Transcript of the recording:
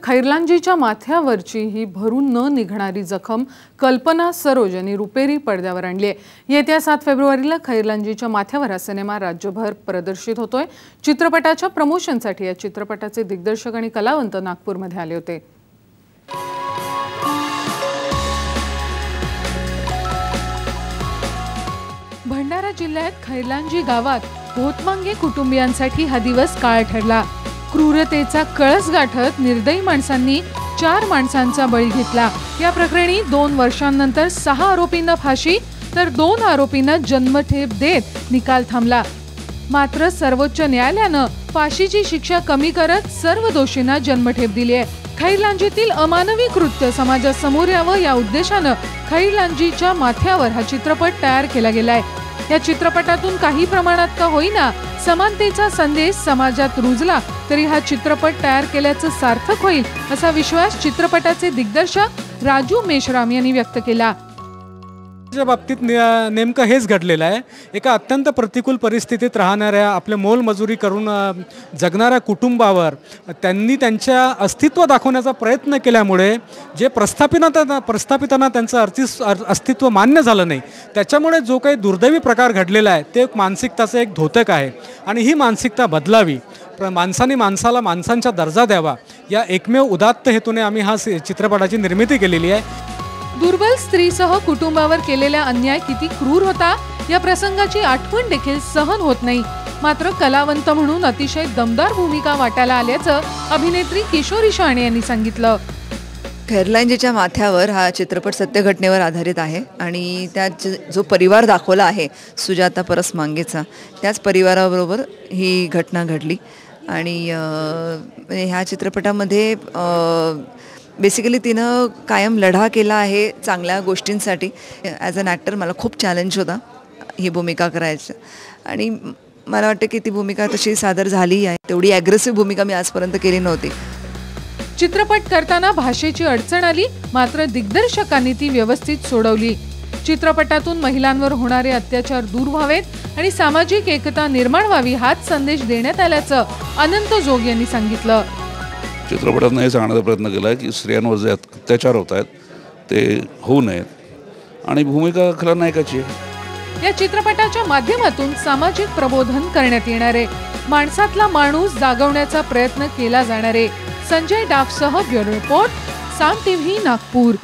खैरलांजीच्या माथ्यावरची ही भरून न निघणारी जखम कल्पना सरोज यांनी रुपेरी पडद्यावर आणली आहे। येत्या 7 फेब्रुवारीला खैरलांजीच्या माथ्यावर हा सिनेमा राज्यभर प्रदर्शित होतोय। चित्रपटाच्या प्रमोशनसाठी या चित्रपटाचे दिग्दर्शक आणि कलावंत नागपूरमध्ये आले होते। भंडारा जिल्ह्यात खैरलांजी गावात भोतमांगे कुटुंबियांसाठी हा दिवस काळ ठरला। क्रूरतेचा कळस गाठत निर्दयी माणसांनी 4 माणसांचा बळी घेतला। या प्रकरणी 2 वर्षांनंतर 6 आरोपींना फाशी तर 2 आरोपींना जन्मठेप देत निकाल थांबला। मात्र सर्वोच्च न्यायालयानं फाशीची शिक्षा कमी करत सर्व दोषींना जन्मठेप दिली आहे। खैरलांजीतील अमानवी कृत्य समाजासमोर यावं या उद्देशानं खैरलांजीच्या माथ्यावर हा चित्रपट तयार केला गेलाय। या चित्रपटातून काही प्रमाणात का होईना समानतेचा संदेश समाजात रुजला तरी हा चित्रपट तयार केल्याचं सार्थक होईल असा विश्वास चित्रपटाचे दिग्दर्शक राजू मेश्राम यांनी व्यक्त केला। च्या बाबतीत नेमकं हेच घडलेलं आहे। एका अत्यंत प्रतिकूल परिस्थितीत राहणाऱ्या आपले मोलमजुरी करून जगणाऱ्या कुटुंबावर त्यांनी त्यांच्या अस्तित्व दाखवण्याचा प्रयत्न केल्यामुळे जे प्रस्थापितांना त्यांचं अस्तित्व मान्य झालं नाही, त्याच्यामुळे जो काही दुर्दैवी प्रकार घडलेला आहे ते मानसिकताचं एक द्योतक आहे आणि ही मानसिकता बदलावी, माणसांनी माणसाला माणसांचा दर्जा द्यावा या एकमेव उदात्त हेतूने आम्ही हा चित्रपटाची निर्मिती केलेली आहे। दुर्बल स्त्रीसह कुटुंबावर केलेला अन्याय किती क्रूर होता या प्रसंगाची आठवण देखील सहन होत नाही। मात्र कलावंत म्हणून अतिशय दमदार भूमिका वाटायला आल्याचं अभिनेत्री किशोरी शाणे यांनी सांगितलं। खैरलांजीच्या माथ्यावर हा चित्रपट सत्य घटनेवर आधारित आहे आणि त्यात जो परिवार दाखवला आहे सुजाता परस मांगेचा, त्याच परिवाराबरोबर ही घटना घडली आणि ह्या चित्रपटामध्ये बेसिकली तिनं कायम लढा केला आहे चांगल्या गोष्टींसाठी। ॲज अन ॲक्टर मला खूप चॅलेंज होता ही भूमिका करायचं आणि मला वाटतं की ती भूमिका तशी सादर झाली आहे। तेवढी ॲग्रेसिव्ह भूमिका मी आजपर्यंत केली नव्हती। चित्रपट करताना भाषेची अडचण आली, मात्र दिग्दर्शकांनी ती व्यवस्थित सोडवली। चित्रपटातून महिलांवर होणारे अत्याचार दूर व्हावेत आणि सामाजिक एकता निर्माण व्हावी हाच संदेश देण्यात आल्याचं अनंत जोग यांनी सांगितलं। चित्रपटात हे सांगण्याचा प्रयत्न केला आहे की स्त्रियांवर जे अत्याचार होत आहेत ते होऊ नयेत आणि भूमिका खलनायकाची आहे। या चित्रपटाच्या माध्यमातून सामाजिक प्रबोधन करण्यात येणार आहे। माणसातला माणूस जागवण्याचा प्रयत्न केला जाणार आहे। संजय डाफसह ब्युरो रिपोर्ट, साम टीव्ही नागपूर।